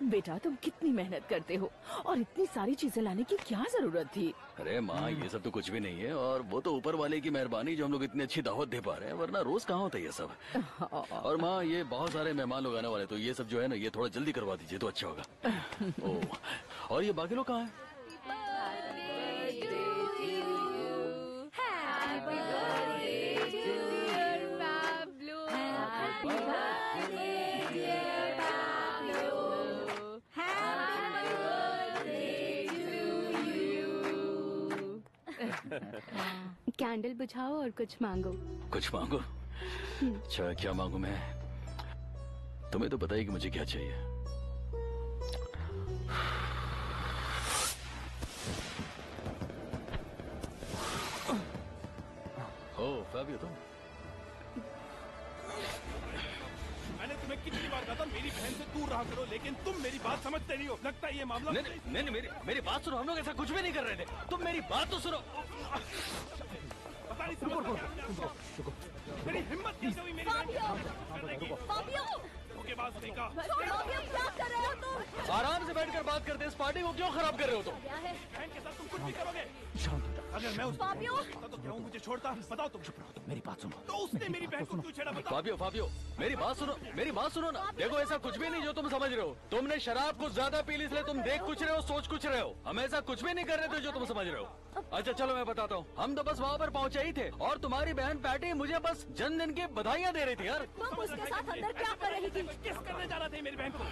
बेटा तुम कितनी मेहनत करते हो, और इतनी सारी चीजें लाने की क्या जरूरत थी? अरे माँ, ये सब तो कुछ भी नहीं है, और वो तो ऊपर वाले की मेहरबानी जो हम लोग इतनी अच्छी दावत दे पा रहे हैं, वरना रोज कहाँ होता है ये सब। और माँ, ये बहुत सारे मेहमान लोग आने वाले, तो ये सब जो है ना, ये थोड़ा जल्दी करवा दीजिए तो अच्छा होगा। ओह, और ये बाकी लोग कहाँ हैं? कैंडल बुझाओ और कुछ मांगो। कुछ मांगो? अच्छा क्या मांगू मैं? तुम्हें तो पता ही कि मुझे क्या चाहिए। ओ फाबियो, तुम? मैंने तुम्हें कितनी बार कहा था मेरी बहन से दूर रहा करो, लेकिन तुम मेरी बात समझते नहीं हो। लगता है ये मामला नहीं, मेरी बात सुनो। हम लोग ऐसा कुछ भी नहीं कर रहे थे। तुम मेरी बात तो सुनो। पता नहीं समझ मेरी हिम्मत कैसे हुई मेरी बहन धोखेबाज देखा। क्या कर रहे हो तुम? आराम से बैठकर बात करते हैं, इस पार्टी को क्यों खराब कर रहे हो तुम? क्या है? बहन के साथ तुम कुछ भी करोगे। अगर मैं उस फाबियो तो क्या वो मुझे छोड़ता? बताओ तुम। मेरी बात सुनो। तो उसने मेरी बहन को क्यों छेड़ा? बताओ। फाबियो मेरी बात सुनो ना। देखो ऐसा कुछ भी नहीं जो तुम समझ रहे हो। तुमने शराब कुछ ज्यादा पी ली, इसलिए तुम देख कुछ रहे हो, सोच कुछ रहे हो। हम ऐसा कुछ भी नहीं कर रहे थे जो तुम समझ रहे हो। अच्छा चलो मैं बताता हूँ। हम तो बस वहाँ पर पहुँचे ही थे और तुम्हारी बहन पैटी मुझे बस जन्मदिन की बधाइयाँ दे रही थी यार। तुम उसके साथ अंदर क्या कर रही थी? किस करने जा रहे थे मेरी बहन को?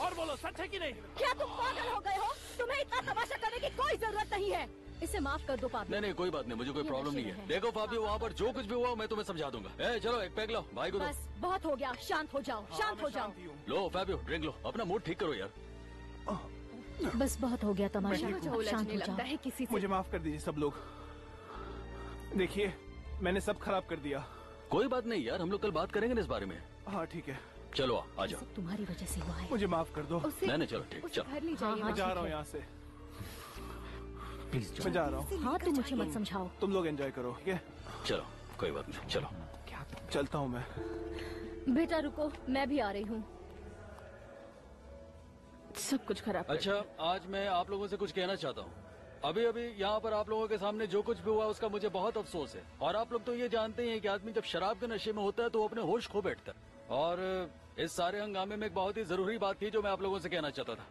और बोलो, सच है कि नहीं? क्या तुम पागल हो गए हो? तुम्हें इतना तमाशा करने की कोई जरूरत नहीं है। इसे माफ कर दो पापी। नहीं कोई बात नहीं, मुझे कोई प्रॉब्लम नहीं है। देखो फाबियो, वहाँ पर जो कुछ भी हुआ मैं तुम्हें समझा दूंगा। चलो एक पैक लो, भाई को दो। बस बहुत हो गया, शांत हो जाओ, शांत हो जाओ। लो फाबियो ड्रिंक लो, अपना मूड ठीक करो यार। बस बहुत हो गया तमाशा, शांत हो लगता है किसी से। मुझे माफ कर दीजिए सब लोग। देखिए मैंने सब खराब कर दिया। कोई बात नहीं यार, हम लोग कल बात करेंगे ना इस बारे में। हाँ ठीक है, चलो आ जाओ। तुम्हारी वजह से हुआ है। मुझे माफ कर दो। नहीं चलो ठीक, चलो घर ले जाइए। मैं जा रहा हूँ यहाँ से। प्लीज मैं जा रहा हूँ। हाँ तुम मुझे मत समझाओ। तुम लोग एंजॉय करो, ठीक है? चलो कोई बात नहीं, चलो चलता हूँ मैं। बेटा रुको, मैं भी आ रही हूँ। सब कुछ खराब। अच्छा आज मैं आप लोगों से कुछ कहना चाहता हूँ। अभी यहाँ पर आप लोगों के सामने जो कुछ भी हुआ उसका मुझे बहुत अफसोस है। और आप लोग तो ये जानते हैं कि आदमी जब शराब के नशे में होता है तो वो अपने होश खो बैठता है। और इस सारे हंगामे में एक बहुत ही जरूरी बात थी जो मैं आप लोगों से कहना चाहता था,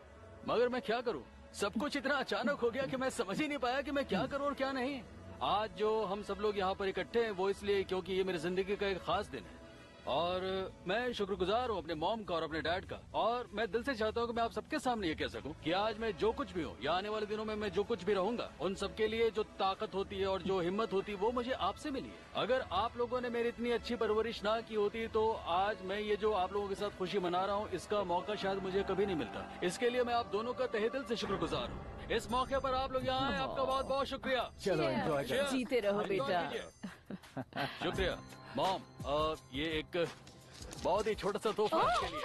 मगर मैं क्या करूँ, सब कुछ इतना अचानक हो गया कि मैं समझ ही नहीं पाया कि मैं क्या करूँ और क्या नहीं। आज जो हम सब लोग यहाँ पर इकट्ठे हैं वो इसलिए क्योंकि ये मेरी जिंदगी का एक खास दिन है और मैं शुक्रगुजार हूँ अपने मॉम का और अपने डैड का। और मैं दिल से चाहता हूँ कि मैं आप सबके सामने ये कह सकूँ कि आज मैं जो कुछ भी हूँ या आने वाले दिनों में मैं जो कुछ भी रहूंगा, उन सबके लिए जो ताकत होती है और जो हिम्मत होती है वो मुझे आपसे मिली है। अगर आप लोगों ने मेरी इतनी अच्छी परवरिश ना की होती तो आज मैं ये जो आप लोगों के साथ खुशी मना रहा हूँ इसका मौका शायद मुझे कभी नहीं मिलता। इसके लिए मैं आप दोनों का तहे दिल से शुक्रगुजार हूँ। इस मौके पर आप लोग यहाँ आए, आपका बहुत बहुत शुक्रिया। चलो एंजॉय करो। जीते रहो बेटा। शुक्रिया मॉम। ये एक बहुत ही छोटा सा तोहफा आपके लिए।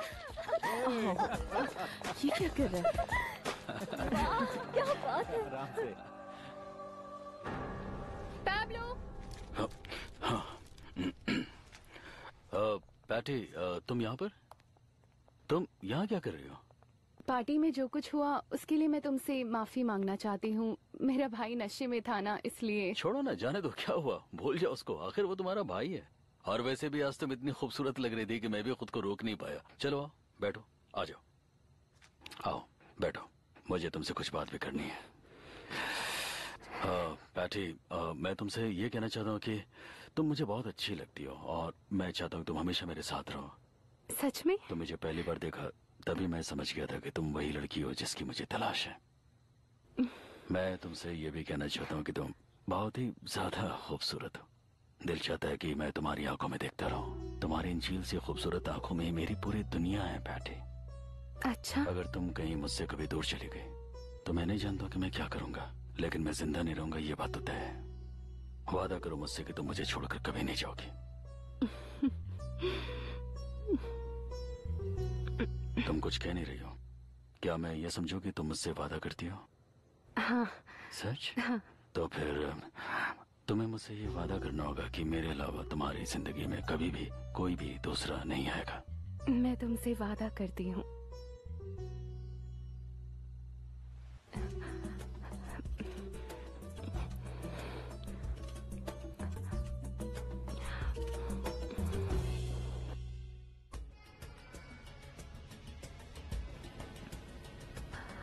ये क्या कर रहा है? क्या बात है? आराम से। पैब्लो। पैटी तुम यहाँ पर? तुम यहाँ क्या कर रही हो? पार्टी में जो कुछ हुआ उसके लिए मैं तुमसे माफी मांगना चाहती हूँ। मेरा भाई नशे में था ना, इसलिए। छोड़ो ना, जाने दो, क्या हुआ, भूल जाओ उसको, आखिर वो तुम्हारा भाई है। और वैसे भी आज तुम इतनी खूबसूरत लग रही थी कि मैं भी खुद को रोक नहीं पाया। चलो आओ बैठो, आ जाओ, आओ बैठो, मुझे तुमसे कुछ बात भी करनी है। पैटी मैं तुमसे ये कहना चाहता हूँ कि तुम मुझे बहुत अच्छी लगती हो और मैं चाहता हूँ तुम हमेशा मेरे साथ रहो। सच में? तो मुझे पहली बार देखा तभी मैं समझ गया था कि तुम वही लड़की हो जिसकी मुझे तलाश है। मैं तुमसे ये भी कहना चाहता हूँ कि तुम बहुत ही ज्यादा खूबसूरत हो। दिल चाहता है कि मैं तुम्हारी आंखों में देखता रहूं। तुम्हारी इन झील सी खूबसूरत आंखों में मेरी पूरी दुनिया है पैटी। अच्छा। अगर तुम कहीं मुझसे कभी दूर चली गई तो मैं नहीं जानता कि मैं क्या करूंगा, लेकिन मैं जिंदा नहीं रहूंगा ये बात तो तय है। वादा करो मुझसे कि तुम मुझे छोड़कर कभी नहीं जाओगी। तुम कुछ कह नहीं रही हो, क्या मैं ये समझूं कि तुम मुझसे वादा करती हो? हाँ। सच? हाँ। तो फिर तुम्हें मुझसे ये वादा करना होगा कि मेरे अलावा तुम्हारी जिंदगी में कभी भी कोई भी दूसरा नहीं आएगा। मैं तुमसे वादा करती हूँ।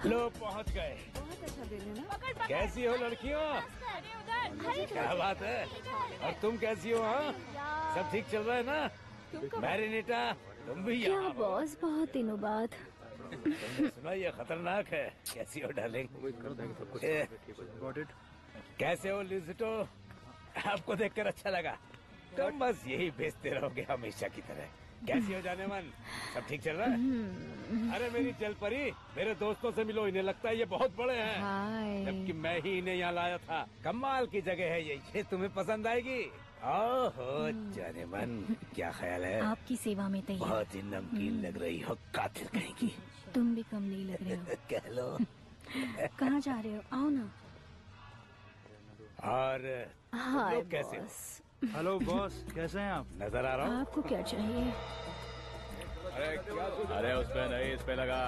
लो पहुंच गए। बहुत अच्छा दिन है ना? कैसी हो लड़कियों? क्या बात है? और तुम कैसी हो? हाँ, सब ठीक चल रहा है ना? मैरिनेटा तुम भी क्या यहाँ? बॉस, बहुत दिनों बाद। तुमने सुना ये खतरनाक है। कैसी हो डार्लिंग? कैसे हो लिज़िटो? आपको देखकर अच्छा लगा। तुम बस यही भेजते रहोगे हमेशा की तरह। कैसी हो जाने मन? सब ठीक चल रहा है? अरे मेरी जल परी, मेरे दोस्तों से मिलो, इन्हें लगता है ये बहुत बड़े हैं, जबकि मैं ही इन्हें यहाँ लाया था। कमाल की जगह है ये तुम्हें पसंद आएगी। ओहो जाने मन, क्या ख्याल है? आपकी सेवा में तैयार। बहुत ही नमकीन लग रही हो, कातिल कहेंगी। तुम भी कम नहीं लग रहे हो। कह लो। कहाँ जा रहे हो? आओ ना। और हाय लोग कैसे हो? बॉस, हेलो बॉस, कैसे हैं आप? नजर आ रहा हूँ। आपको क्या चाहिए? अरे उस पे नहीं, इस पे लगा।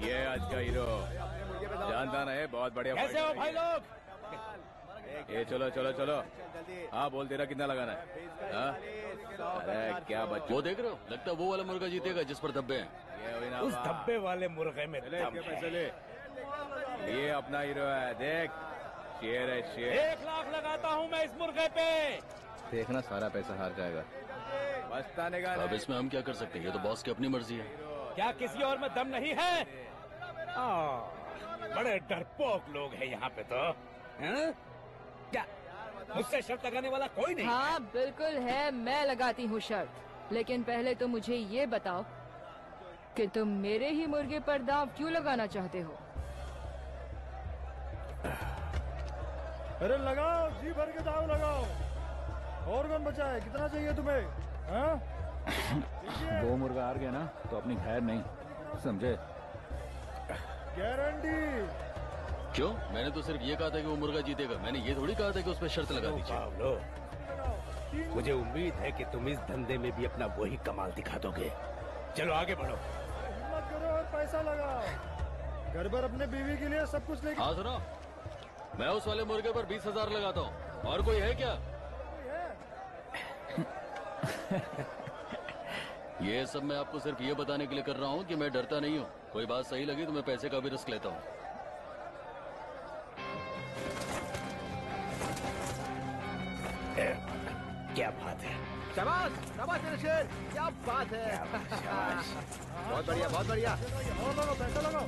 ये आज का हीरो जानता नहीं, बहुत बढ़िया। कैसे हो भाई लोग? ये चलो चलो चलो। हाँ बोल, तेरा कितना लगाना है? हाँ? अरे क्या बच्चे, वो देख रहे हो? लगता है वो वाला मुर्गा जीतेगा जिस पर धब्बे हैं। उस धब्बे वाले मुर्गे में दम है। पैसे ले। ये अपना हीरो है, देख। शेर है शेर। 1 लाख लगाता हूँ मैं इस मुर्गे पे। देखना सारा पैसा हार जाएगा। पछताने का अब इसमें हम क्या कर सकते हैं? ये तो बॉस की अपनी मर्जी है। क्या किसी और में दम नहीं है? बड़े डरपोक लोग हैं यहाँ पे तो। हैं? क्या मुझसे शर्त लगाने वाला कोई नहीं? हाँ बिल्कुल है, मैं लगाती हूँ शर्त। लेकिन पहले तो मुझे ये बताओ कि तुम मेरे ही मुर्गे पर दांव क्यों लगाना चाहते हो? अरे लगाओ, जी भर के दाव लगाओ। और कौन बचा है? कितना चाहिए तुम्हें? हाँ? वो मुर्गा हार गया ना तो अपनी खैर नहीं, समझे? गारंटी। क्यों? मैंने तो सिर्फ ये कहा था कि वो मुर्गा जीतेगा। मैंने ये थोड़ी कहा था कि उस पर शर्त लगा दीजिए। मुझे उम्मीद है कि तुम इस धंधे में भी अपना वही कमाल दिखा दोगे। चलो आगे बढ़ो। हिम्मत करो और पैसा लगाओ। घर पर अपने बीवी के लिए सब कुछ लेके। हाँ सुनो, मैं उस वाले मुर्गे पर 20,000 लगाता हूँ। और कोई है क्या? ये सब मैं आपको सिर्फ ये बताने के लिए कर रहा हूँ कि मैं डरता नहीं हूँ। कोई बात सही लगी तो मैं पैसे का भी रिस्क लेता हूँ। क्या बात है? शाबाश शाबाश मेरे शेर, क्या बात है। बहुत बढ़िया बहुत बढ़िया। और लगाओ, पैसा लगाओ।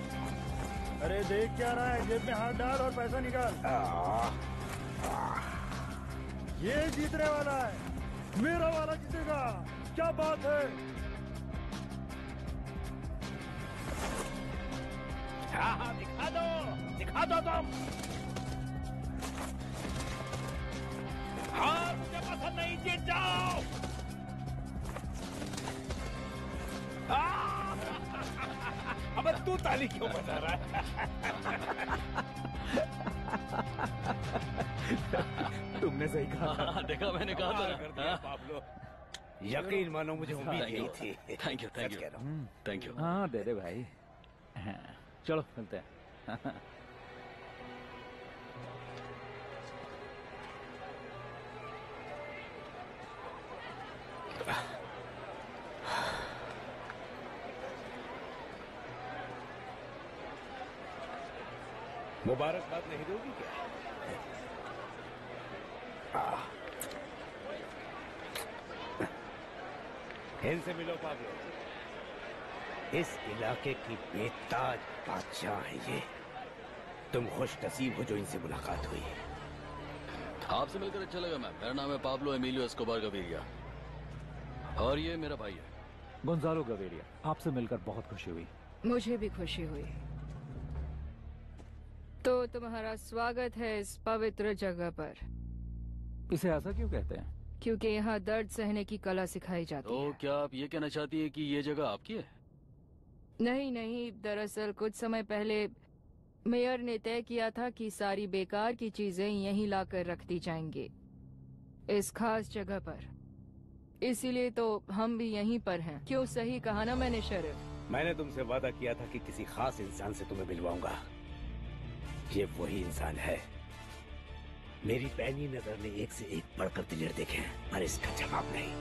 अरे देख क्या रहा है? जेब में हाथ डाल और पैसा निकाल। ये जीतने वाला है, मेरा वाला जीतेगा। क्या बात है? हाँ दिखा दो तुम। हाँ मुझे पसंद नहीं, जीत जाओ। अब तू ताली क्यों बजा रहा है? तुमने सही कहा। देखा, मैंने कहा था कर दिया पाब्लो। यकीन मानो मुझे उम्मीद नहीं थी। Thank you thank you thank you. हाँ दे दे भाई। हाँ, चलो मिलते हैं। मुबारकबाद नहीं दोगी क्या? इनसे मिलो पाब्लो। इस इलाके की बेताज बादशाह है ये। तुम खुश नसीब हो जो इनसे मुलाकात हुई। आपसे मिलकर अच्छा लगा मैम। मेरा नाम है पाब्लो एमिलियो एस्कोबार गवेरिया और ये मेरा भाई है गोंजालो गवेरिया। आपसे मिलकर बहुत खुशी हुई। मुझे भी खुशी हुई। तो तुम्हारा स्वागत है इस पवित्र जगह पर। इसे ऐसा क्यों कहते हैं? क्योंकि यहाँ दर्द सहने की कला सिखाई जाती तो क्या आप ये कहना चाहती है कि ये जगह आपकी है? नहीं नहीं, दरअसल कुछ समय पहले मेयर ने तय किया था कि सारी बेकार की चीजें यहीं लाकर रख दी जाएंगी इस खास जगह पर। इसीलिए तो हम भी यहीं पर हैं। क्यों, सही कहा ना मैंने शरीफ? मैंने तुमसे वादा किया था कि किसी खास इंसान से तुम्हें मिलवाऊंगा। ये वही इंसान है। मेरी पैनी नजर ने एक से एक बढ़कर दिलेर देखे हैं, पर इसका जवाब नहीं।